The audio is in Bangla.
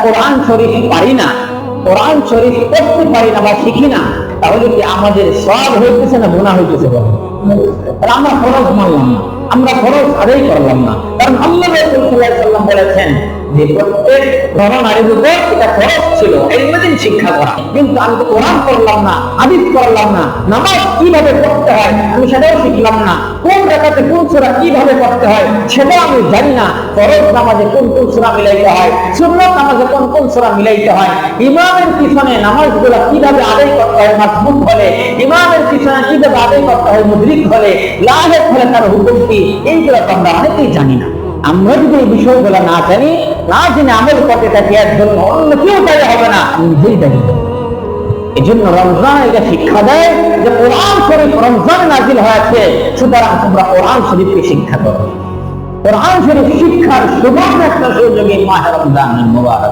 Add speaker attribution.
Speaker 1: কোরআন শরীফ পারি না, কোরআন শরীফ পড়তে পারি না বা শিখি না, তাহলে কি আমাদের সব হইতেছে না গুনাহ হইতেছে? তাহলে আমরা ফরজ মানলাম না, আমরা ফরজ আদায় করলাম না। কারণ আল্লাহ রাসূল সাল্লাল্লাহু আলাইহি ওয়াসাল্লাম বলেছেন যে প্রত্যেক নর-নারীর উপর এটা ফরজ ছিল ইলমুদ্দিন শিক্ষা করা। কিন্তু আমি তো কোরআন পড়লাম না, হাদিস পড়লাম না, নামাজ কিভাবে পড়তে হয় আমি সেটাও শিখলাম না, কোন রাকাতে কোন সূরা কিভাবে পড়তে হয় সেটাও আমি জানি না, ফরজ নামাজে কোন কোন সূরা মিলাইতে হয়, সুন্নাত নামাজে কোন কোন সূরা মিলাইতে হয়, ইমামের পিছনে নামাজগুলো কিভাবে আদায় করতে হয় মাসবুক হলে, ইমামের পিছনে কিভাবে আদায় করতে হয় মুদরিক হলে, লাহেক হলে তার হুকুম কি, এইগুলো তো আমরা অনেকেই জানি না। আমরা যদি এই বিষয়গুলো না জানি, না জেনে আমল করতে থাকি, এর জন্য অন্য কেউ দায়ী হবে না, নিজেই দায়ী হবে। এই জন্য রমজান এটা শিক্ষা দেয় যে কোরআন শরীফ রমজানে নাজিল হয়েছে, সুতরাং তোমরা কোরআন শরীফকে শিক্ষা করো। কোরআন শরীফ শিক্ষার সুবর্ণ একটা সুযোগে মাহে রমজান মুবারক।